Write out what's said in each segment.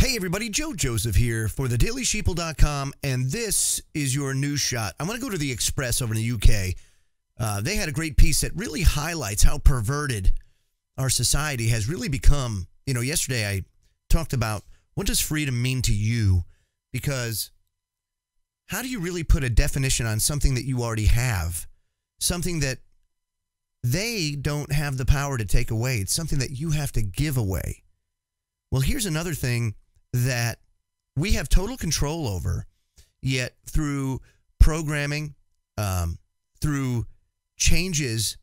Hey everybody, Joe Joseph here for the dailysheeple.com, and this is your news shot. I want to go to the Express over in the UK. They had a great piece that really highlights how perverted our society has really become. You know, yesterday I talked about what does freedom mean to you, because how do you really put a definition on something that you already have, something that they don't have the power to take away? It's something that you have to give away. Well, here's another thing that we have total control over, yet through programming, through changes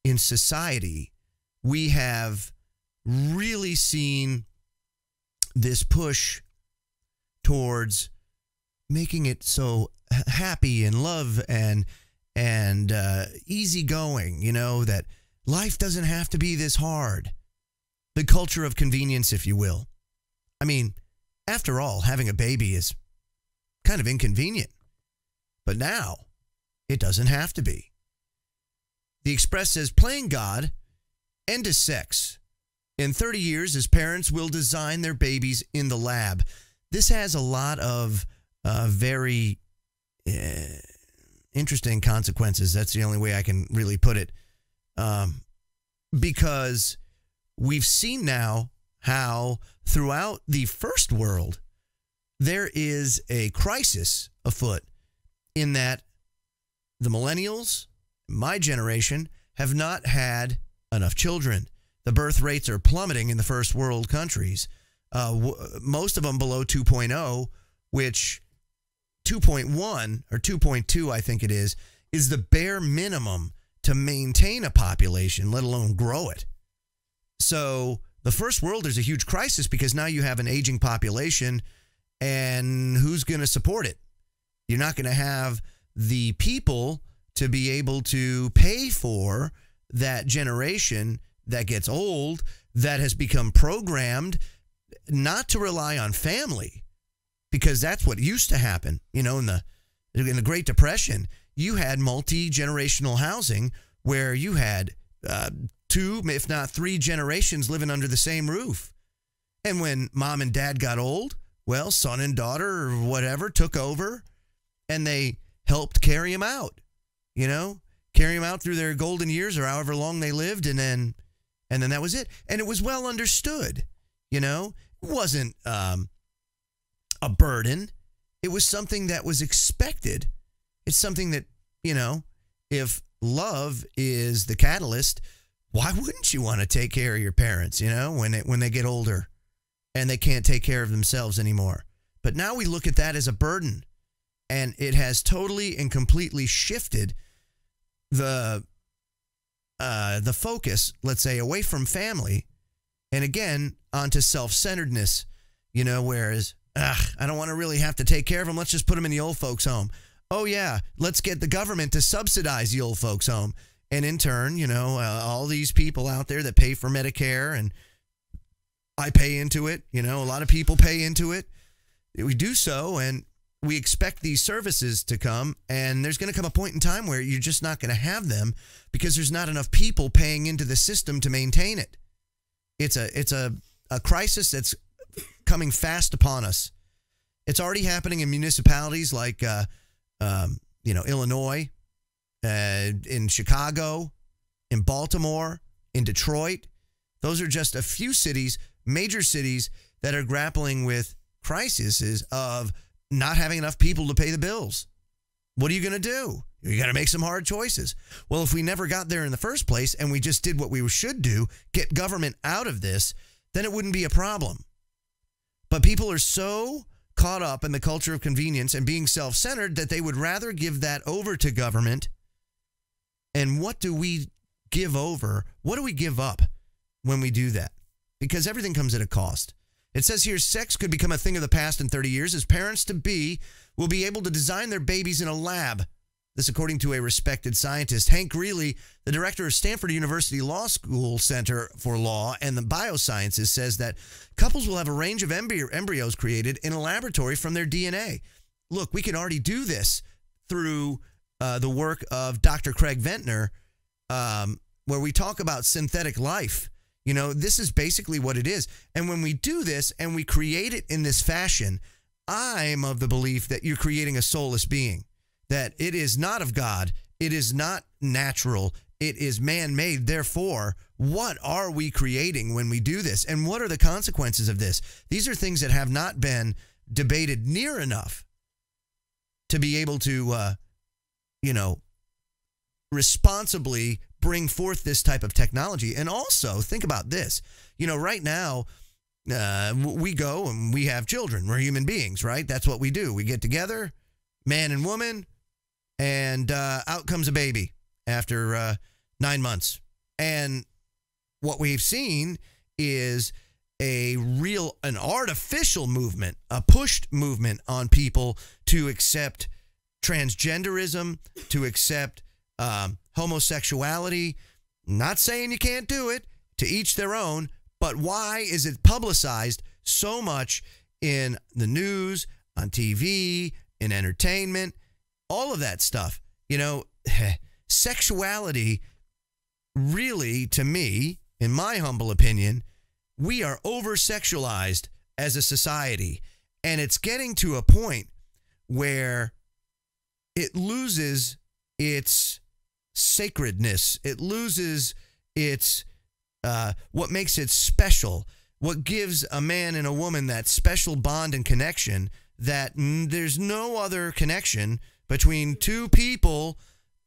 in society, we have really seen this push towards making it so happy and love and easygoing, you know, that life doesn't have to be this hard. The culture of convenience, if you will. I mean, after all, having a baby is kind of inconvenient. But now, it doesn't have to be. The Express says, playing God, end to sex. In 30 years, as parents will design their babies in the lab. This has a lot of very interesting consequences. That's the only way I can really put it. Because we've seen now how throughout the first world, there is a crisis afoot in that the millennials, my generation, have not had enough children. The birth rates are plummeting in the first world countries, most of them below 2.0, which 2.1 or 2.2, I think it is the bare minimum to maintain a population, let alone grow it. So the first world, there's a huge crisis because now you have an aging population, and who's going to support it? You're not going to have the people to be able to pay for that generation that gets old, that has become programmed not to rely on family, because that's what used to happen. You know, in the Great Depression, you had multi-generational housing where you had two, if not three generations living under the same roof. And when mom and dad got old, well, son and daughter or whatever took over, and they helped carry them out, you know, carry them out through their golden years or however long they lived. And then that was it. And it was well understood, you know, it wasn't a burden. It was something that was expected. It's something that, you know, if love is the catalyst, why wouldn't you want to take care of your parents, you know, when they get older and they can't take care of themselves anymore? But now we look at that as a burden, and it has totally and completely shifted the focus, let's say, away from family and again onto self-centeredness, you know, whereas, I don't want to really have to take care of them. Let's just put them in the old folks' home. Oh, yeah, let's get the government to subsidize the old folks' home. And in turn, you know, all these people out there that pay for Medicare, and I pay into it, you know, a lot of people pay into it. We do so, and we expect these services to come, and there's going to come a point in time where you're just not going to have them because there's not enough people paying into the system to maintain it. It's a crisis that's coming fast upon us. It's already happening in municipalities like, you know, Illinois, in Chicago, in Baltimore, in Detroit. Those are just a few cities, major cities, that are grappling with crises of not having enough people to pay the bills. What are you going to do? You got to make some hard choices. Well, if we never got there in the first place and we just did what we should do, get government out of this, then it wouldn't be a problem. But people are so caught up in the culture of convenience and being self-centered that they would rather give that over to government. And what do we give over? What do we give up when we do that? Because everything comes at a cost. It says here, sex could become a thing of the past in 30 years as parents-to-be will be able to design their babies in a lab. This according to a respected scientist. Hank Greeley, the director of Stanford University Law School Center for Law and the Biosciences, says that couples will have a range of embryos created in a laboratory from their DNA. Look, we can already do this through the work of Dr. Craig Ventner, where we talk about synthetic life. You know, this is basically what it is. And when we do this and we create it in this fashion, I'm of the belief that you're creating a soulless being, that it is not of God. It is not natural. It is man-made. Therefore, what are we creating when we do this? And what are the consequences of this? These are things that have not been debated near enough to be able to, responsibly bring forth this type of technology. And also, think about this. You know, right now, we go and we have children. We're human beings, right? That's what we do. We get together, man and woman, and out comes a baby after 9 months. And what we've seen is an artificial movement, a pushed movement on people to accept transgenderism, to accept homosexuality. Not saying you can't do it, to each their own, but why is it publicized so much in the news, on TV, in entertainment, all of that stuff? You know, sexuality really, to me, in my humble opinion, we are over-sexualized as a society, and it's getting to a point where it loses its sacredness. It loses its what makes it special, what gives a man and a woman that special bond and connection that there's no other connection between two people,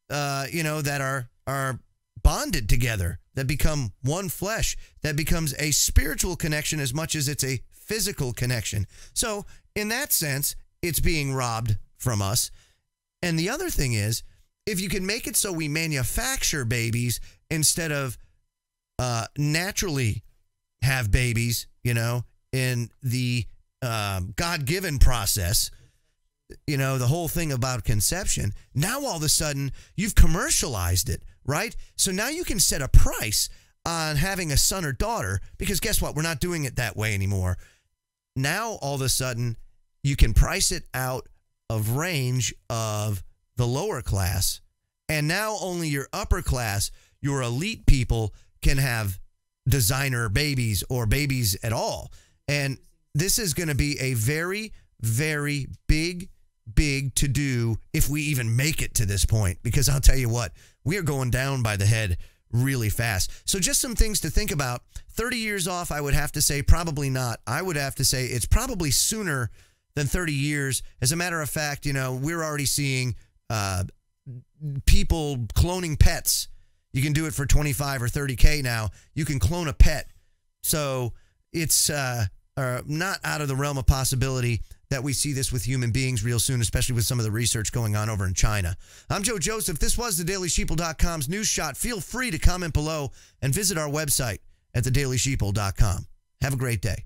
that are bonded together, that become one flesh, that becomes a spiritual connection as much as it's a physical connection. So in that sense, it's being robbed from us. And the other thing is, if you can make it so we manufacture babies instead of naturally have babies, in the God-given process, the whole thing about conception, now all of a sudden you've commercialized it, right? So now you can set a price on having a son or daughter, because guess what? We're not doing it that way anymore. Now all of a sudden you can price it out of range of the lower class, and now only your upper class, your elite people can have designer babies or babies at all. And this is going to be a very, very big to do if we even make it to this point, because I'll tell you what, we are going down by the head really fast. So just some things to think about. 30 years off, I would have to say probably not. I would have to say it's probably sooner than 30 years. As a matter of fact, we're already seeing people cloning pets. You can do it for 25 or 30K now. You can clone a pet. So it's not out of the realm of possibility that we see this with human beings real soon, especially with some of the research going on over in China. I'm Joe Joseph. This was thedailysheeple.com's News Shot. Feel free to comment below and visit our website at thedailysheeple.com. Have a great day.